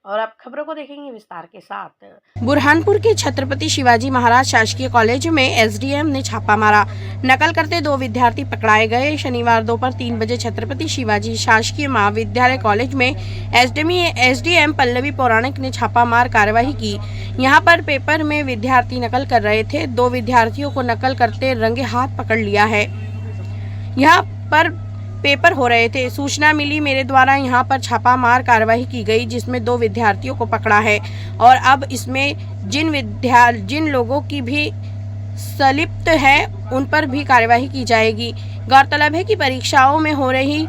और आप खबरों को देखेंगे विस्तार के साथ। बुरहानपुर के छत्रपति शिवाजी महाराज शासकीय कॉलेज में एसडीएम ने छापा मारा। नकल करते 2 विद्यार्थी पकड़ाए गए। शनिवार दोपहर 3 बजे छत्रपति शिवाजी शासकीय महाविद्यालय कॉलेज में एसडीएम पल्लवी पौराणिक ने छापामार कार्यवाही की। यहां पर पेपर में विद्यार्थी नकल कर रहे थे। 2 विद्यार्थियों को नकल करते रंगे हाथ पकड़ लिया है। यहाँ पर पेपर हो रहे थे। सूचना मिली मेरे द्वारा यहाँ पर छापामार कार्रवाई की गई, जिसमें 2 विद्यार्थियों को पकड़ा है और अब इसमें जिन लोगों की भी संलिप्त है उन पर भी कार्यवाही की जाएगी। गौरतलब है कि परीक्षाओं में हो रही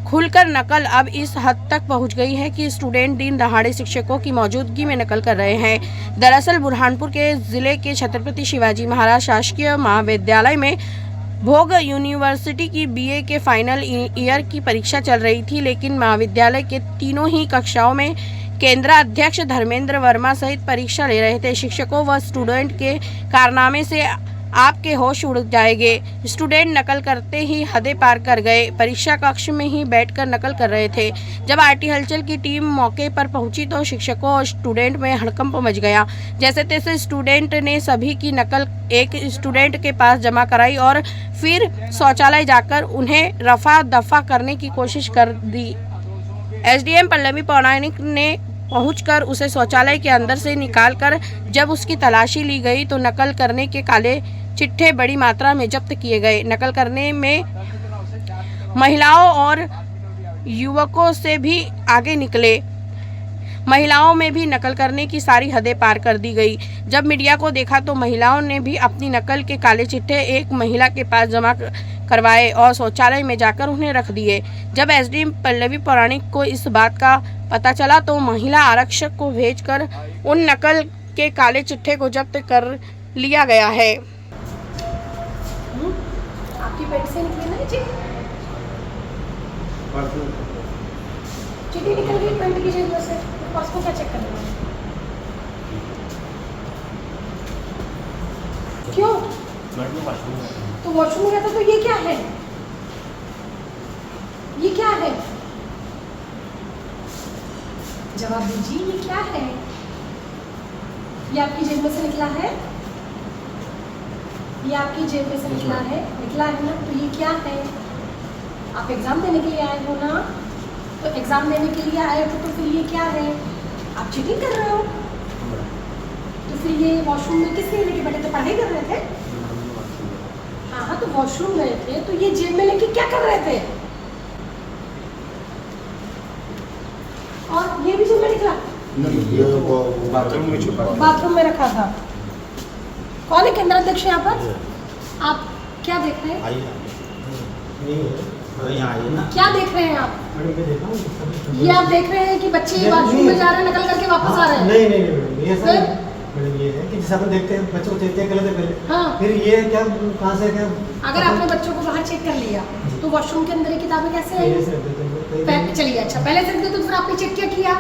खुलकर नकल अब इस हद तक पहुंच गई है कि स्टूडेंट दिन दहाड़े शिक्षकों की मौजूदगी में नकल कर रहे हैं। दरअसल बुरहानपुर के जिले के छत्रपति शिवाजी महाराज शासकीय महाविद्यालय में भोग यूनिवर्सिटी की बीए के फाइनल ईयर की परीक्षा चल रही थी, लेकिन महाविद्यालय के तीनों ही कक्षाओं में केंद्राध्यक्ष धर्मेंद्र वर्मा सहित परीक्षा ले रहे थे। शिक्षकों व स्टूडेंट के कारनामे से आपके होश उड़ जाएंगे। स्टूडेंट नकल करते ही हदें पार कर गए। परीक्षा कक्ष में ही बैठकर नकल कर रहे थे। जब आरटी हलचल की टीम मौके पर पहुंची तो शिक्षकों और स्टूडेंट में हड़कंप मच गया। जैसे तैसे स्टूडेंट ने सभी की नकल एक स्टूडेंट के पास जमा कराई और फिर शौचालय जाकर उन्हें रफा दफा करने की कोशिश कर दी। एसडीएम पल्लवी पौराणिक ने पहुंचकर उसे शौचालय के अंदर से निकालकर जब उसकी तलाशी ली गई तो नकल करने के काले चिट्ठे बड़ी मात्रा में जब्त किए गए। नकल करने में महिलाओं और युवकों से भी आगे निकले। महिलाओं में भी नकल करने की सारी हदें पार कर दी गई। जब मीडिया को देखा तो महिलाओं ने भी अपनी नकल के काले चिट्ठे एक महिला के पास जमा करवाए और शौचालय में जाकर उन्हें रख दिए। जब एसडीएम पल्लवी पौराणिक को इस बात का पता चला तो महिला आरक्षक को भेजकर उन नकल के काले चिट्ठे को जब्त कर लिया गया है। आपकी पेट से निकली ना चिट्ठी निकल गई पेंट की जेब से। पर्स को क्या चेक करना है? क्यों? तो वॉशरूम गया था तो ये क्या है? ये क्या है? जवाब दीजिए, ये क्या है? ये आपकी जेब में से निकला है? ये आपकी जेब में से निकला है ना? तो ये क्या है? आप एग्जाम देने के लिए आए हो ना? तो एग्जाम देने के लिए आए हो तो फिर ये क्या है? आप चीटिंग कर रहे हो। तो फिर ये वॉशरूम में किस लिए लेके बैठे थे? पढ़ाई कर रहे थे? हाँ, तो वॉशरूम गए थे तो ये जेब में लेके क्या कर रहे थे? और ये भी जेब में निकला? बाथरूम में छुपा, बाथरूम में रखा था। कौन है केंद्राध्यक्ष यहाँ पर? आप क्या देख रहे हैं? क्या देख रहे हैं आप? ये आप देख रहे हैं कि बच्चे बाथरूम में जा रहे हैं, नकल करके वापस आ रहे हैं? नहीं, ये सब मैडम ये है कि जैसे अपन देखते हैं बच्चों को चेक कर लेते पहले। हाँ। फिर ये क्या कहाँ से क्या? अगर आपने बच्चों को बाहर चेक कर लिया तो वॉशरूम के अंदर की किताबें कैसे आई? चलिए, अच्छा पहले से तो फिर आपने चेक क्या किया?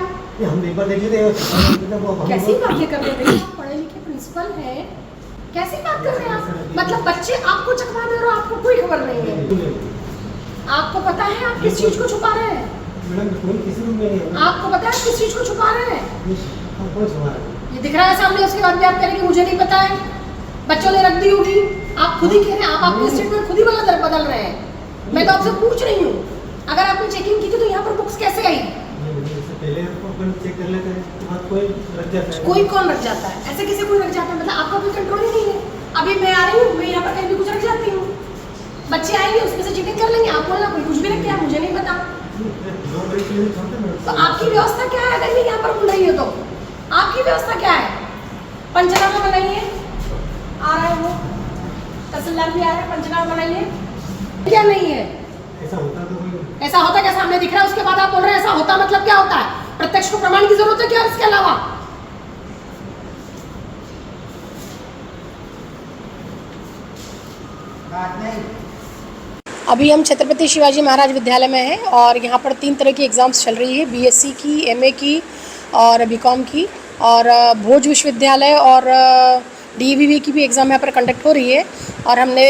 हम एक बार देख लेते। कैसी बातें कर रहे हैं? आप पढ़े लिखे प्रिंसिपल है, कैसी बात कर रहे हैं आप? मतलब बच्चे आपको चकवा दे रहे हो, आपको कोई खबर नहीं है। आपको पता है आप किस चीज को छुपा रहे हैं? आपको पता है किस चीज को छुपा रहे हैं? ये दिख रहा है सामने, उसके बाद भी आप कह रहे हैं कि मुझे नहीं पता है, बच्चों ने रख दी होगी। आप खुद ही कह रहे हैं, आप आपके स्टेटमेंट खुद ही बदल रहे हैं। मैं तो आपसे पूछ रही हूँ, अगर आपने चेकिंग की थी तो यहाँ पर बुक्स कैसे आई? पहले अपन चेक कर लेते हैं, तो कोई रख जाता है। कोई कौन रख जाता है? ऐसे किसी कोई रख जाता है? मतलब आपका कोई कंट्रोल ही नहीं है। अभी मैं आ रही हूँ, मैं यहाँ पर कहीं भी कुछ रख जाती हूँ, बच्चे आएंगे उसमें से चीटिंग कर लेंगे, आप बोलना कोई कुछ भी रख गया, मुझे नहीं पता। तो आपकी व्यवस्था क्या है? अगर मैं यहाँ पर घूम रही हूँ तो आपकी व्यवस्था क्या है? पंचनामा बनाइए, आ रहा है वो तहसीलदार भी आ रहा है, पंचनामा बनाइए। क्या नहीं है? ऐसा होता क्या सामने दिख रहा है, उसके बाद आप बोल रहे हैं ऐसा होता? मतलब क्या होता है? प्रत्यक्ष को प्रमाण की जरूरत है क्या इसके अलावा? अभी हम छत्रपति शिवाजी महाराज विद्यालय में हैं और यहाँ पर 3 तरह की एग्ज़ाम्स चल रही है, बीएससी की, एमए की और बीकॉम की, और भोज विश्वविद्यालय और डीवीवी की भी एग्ज़ाम यहाँ पर कंडक्ट हो रही है। और हमने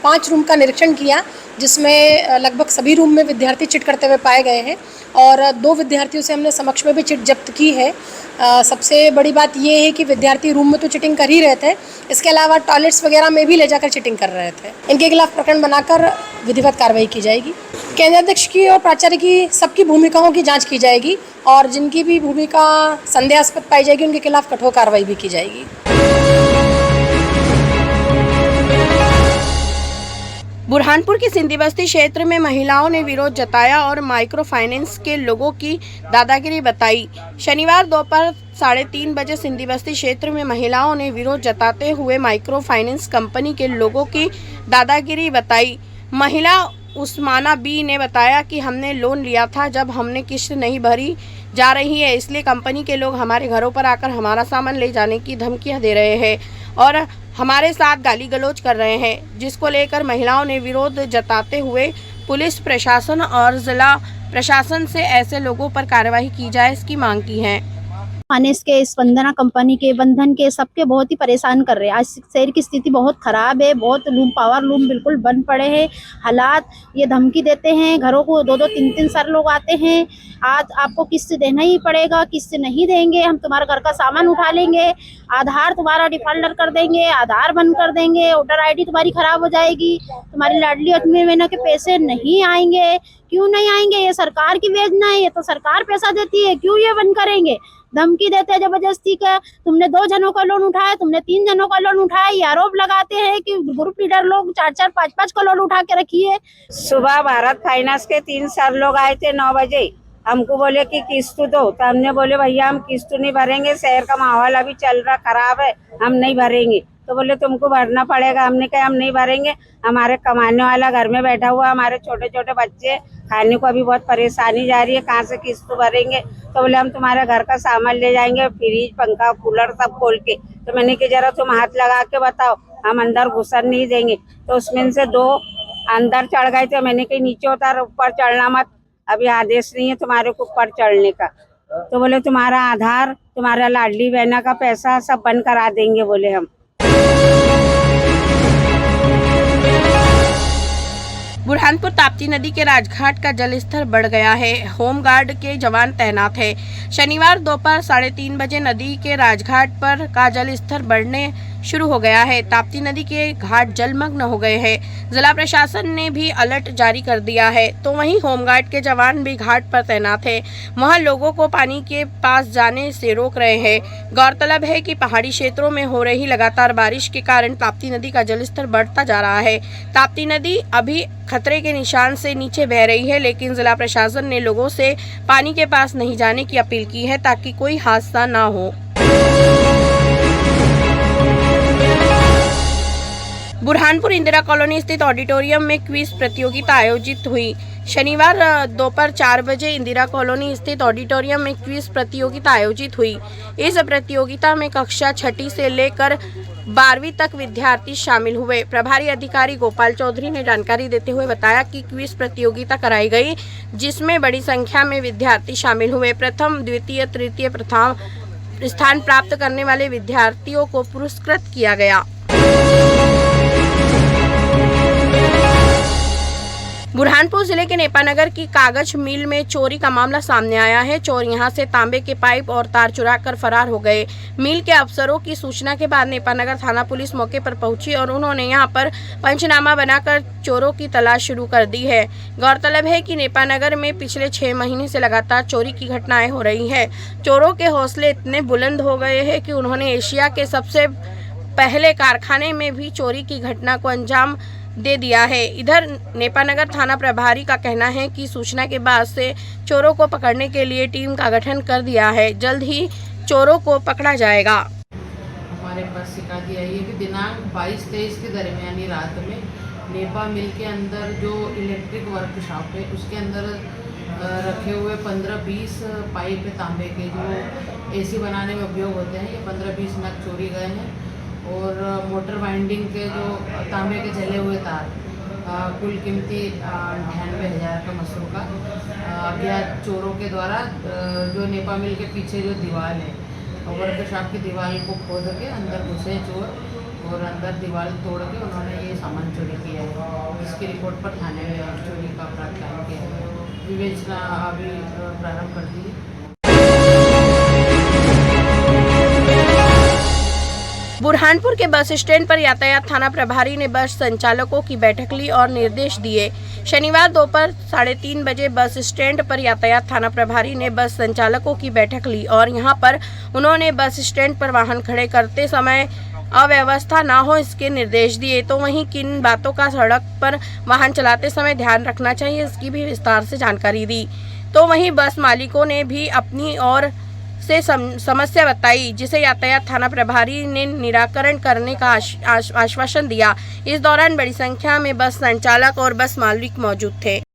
5 रूम का निरीक्षण किया जिसमें लगभग सभी रूम में विद्यार्थी चिट करते हुए पाए गए हैं और 2 विद्यार्थियों से हमने समक्ष में भी चिट जब्त की है। सबसे बड़ी बात ये है कि विद्यार्थी रूम में तो चिटिंग कर ही रहे थे, इसके अलावा टॉयलेट्स वगैरह में भी ले जाकर चिटिंग कर रहे थे। इनके खिलाफ प्रकरण बनाकर विधिवत कार्रवाई की जाएगी। केंद्राध्यक्ष की और प्राचार्य की सबकी भूमिकाओं की जाँच की जाएगी और जिनकी भी भूमिका संदेहास्पद पाई जाएगी उनके खिलाफ कठोर कार्रवाई भी की जाएगी। बुरहानपुर के सिंधी बस्ती क्षेत्र में महिलाओं ने विरोध जताया और माइक्रो फाइनेंस के लोगों की दादागिरी बताई। शनिवार दोपहर 3:30 बजे सिंधी बस्ती क्षेत्र में महिलाओं ने विरोध जताते हुए माइक्रो फाइनेंस कंपनी के लोगों की दादागिरी बताई। महिला उस्माना बी ने बताया कि हमने लोन लिया था, जब हमने किस्त नहीं भरी जा रही है, इसलिए कंपनी के लोग हमारे घरों पर आकर हमारा सामान ले जाने की धमकियां दे रहे हैं और हमारे साथ गाली गलौज कर रहे हैं, जिसको लेकर महिलाओं ने विरोध जताते हुए पुलिस प्रशासन और जिला प्रशासन से ऐसे लोगों पर कार्रवाई की जाए, इसकी मांग की है। फाइनेंस के, स्पंदना कंपनी के, बंधन के, सबके बहुत ही परेशान कर रहे हैं। आज शहर की स्थिति बहुत खराब है, बहुत लूम, पावर लूम बिल्कुल बंद पड़े हैं हालात। ये धमकी देते हैं, घरों को 2-2, 3-3 सर लोग आते हैं, आज आपको किस्त देना ही पड़ेगा, किस्त नहीं देंगे हम तुम्हारा घर का सामान उठा लेंगे, आधार तुम्हारा डिफॉल्टर कर देंगे, आधार बंद कर देंगे, वोटर ID तुम्हारी खराब हो जाएगी, तुम्हारी लाडली 8वें महीने के पैसे नहीं आएंगे। क्यों नहीं आएंगे? ये सरकार की योजना है, ये तो सरकार पैसा देती है, क्यों ये बंद करेंगे? धमकी देते हैं जबरदस्ती का। तुमने 2 जनों का लोन उठाया, तुमने 3 जनों का लोन उठाया, ये आरोप लगाते हैं कि ग्रुप लीडर लोग 4-4, 5-5 का लोन उठा के रखी है। सुबह भारत फाइनेंस के 3 सर लोग आए थे 9 बजे, हमको बोले कि किस्त दो, तो हमने बोले भैया हम किस्त नहीं भरेंगे, शहर का माहौल अभी चल रहा खराब है, हम नहीं भरेंगे। तो बोले तुमको भरना पड़ेगा। हमने कहा हम नहीं भरेंगे, हमारे कमाने वाला घर में बैठा हुआ, हमारे छोटे छोटे बच्चे, खाने को अभी बहुत परेशानी जा रही है, कहाँ से किस्त भरेंगे? तो बोले हम तुम्हारे घर का सामान ले जाएंगे, फ्रिज, पंखा, कूलर सब खोल के। तो मैंने कि जरा तुम हाथ लगा के बताओ, हम अंदर घुसन नहीं देंगे। तो उसमें से 2 अंदर चढ़ गए थे, मैंने कहीं नीचे उतर, ऊपर चढ़ना मत, अभी आदेश नहीं है तुम्हारे को ऊपर चढ़ने का। तो बोले तुम्हारा आधार, तुम्हारा लाडली बहना का पैसा सब बंद करा देंगे, बोले हम। बुरहानपुर ताप्ती नदी के राजघाट का जलस्तर बढ़ गया है, होमगार्ड के जवान तैनात है। शनिवार दोपहर 3:30 बजे नदी के राजघाट पर का जलस्तर बढ़ने शुरू हो गया है। ताप्ती नदी के घाट जलमग्न हो गए हैं। जिला प्रशासन ने भी अलर्ट जारी कर दिया है, तो वहीं होमगार्ड के जवान भी घाट पर तैनात है। वहां लोगों को पानी के पास जाने से रोक रहे हैं। गौरतलब है कि पहाड़ी क्षेत्रों में हो रही लगातार बारिश के कारण ताप्ती नदी का जलस्तर बढ़ता जा रहा है। ताप्ती नदी अभी खतरे के निशान से नीचे बह रही है, लेकिन जिला प्रशासन ने लोगों से पानी के पास नहीं जाने की अपील की है ताकि कोई हादसा ना हो। बुरहानपुर इंदिरा कॉलोनी स्थित ऑडिटोरियम में क्विज प्रतियोगिता आयोजित हुई। शनिवार दोपहर 4 बजे इंदिरा कॉलोनी स्थित ऑडिटोरियम में क्विज प्रतियोगिता आयोजित हुई। इस प्रतियोगिता में कक्षा 6ठी से लेकर 12वीं तक विद्यार्थी शामिल हुए। प्रभारी अधिकारी गोपाल चौधरी ने जानकारी देते हुए बताया कि क्विज प्रतियोगिता कराई गई, जिसमें बड़ी संख्या में विद्यार्थी शामिल हुए। प्रथम, द्वितीय, तृतीय, प्रथम स्थान प्राप्त करने वाले विद्यार्थियों को पुरस्कृत किया गया। बुरहानपुर जिले के नेपानगर की कागज मिल में चोरी का मामला सामने आया है। चोर यहां से तांबे के पाइप और तार चुराकर फरार हो गए। मिल के अफसरों की सूचना के बाद नेपानगर थाना पुलिस मौके पर पहुंची और उन्होंने यहां पर पंचनामा बनाकर चोरों की तलाश शुरू कर दी है। गौरतलब है कि नेपानगर में पिछले 6 महीने से लगातार चोरी की घटनाएं हो रही है। चोरों के हौसले इतने बुलंद हो गए हैं कि उन्होंने एशिया के सबसे पहले कारखाने में भी चोरी की घटना को अंजाम दे दिया है। इधर नेपानगर थाना प्रभारी का कहना है कि सूचना के बाद से चोरों को पकड़ने के लिए टीम का गठन कर दिया है। जल्द ही चोरों को पकड़ा जाएगा। हमारे पास शिकायत आई है कि दिनांक 22-23 के दरमियानी रात में नेपा मिल के अंदर जो इलेक्ट्रिक वर्कशॉप है उसके अंदर रखे हुए 15-20 पाइप तांबे के जो एसी बनाने में उपयोग होते हैं, ये 15-20 नग चोरी गए हैं। और मोटर वाइंडिंग के जो तांबे के जले हुए तार कुल कीमती 98,000 का मसरू का अज्ञात चोरों के द्वारा जो नेपा मिल के पीछे जो दीवार है वर्कशॉप की दीवार को खोद के अंदर घुसे चोर और अंदर दीवार तोड़ के उन्होंने ये सामान चोरी किया है, जिसकी रिपोर्ट पर थाने में चोरी का अपराध कायम किया है। विवेचना अभी प्रारंभ कर दी है। बुरहानपुर के बस स्टैंड पर यातायात थाना प्रभारी ने बस संचालकों की बैठक ली और निर्देश दिए। शनिवार दोपहर 3:30 बजे बस स्टैंड पर यातायात थाना प्रभारी ने बस संचालकों की बैठक ली और यहां पर उन्होंने बस स्टैंड पर वाहन खड़े करते समय अव्यवस्था ना हो इसके निर्देश दिए। तो वहीं किन बातों का सड़क पर वाहन चलाते समय ध्यान रखना चाहिए इसकी भी विस्तार से जानकारी दी। तो वहीं बस मालिकों ने भी अपनी ओर से समस्या बताई, जिसे यातायात थाना प्रभारी ने निराकरण करने का आश्वासन दिया। इस दौरान बड़ी संख्या में बस संचालक और बस मालिक मौजूद थे।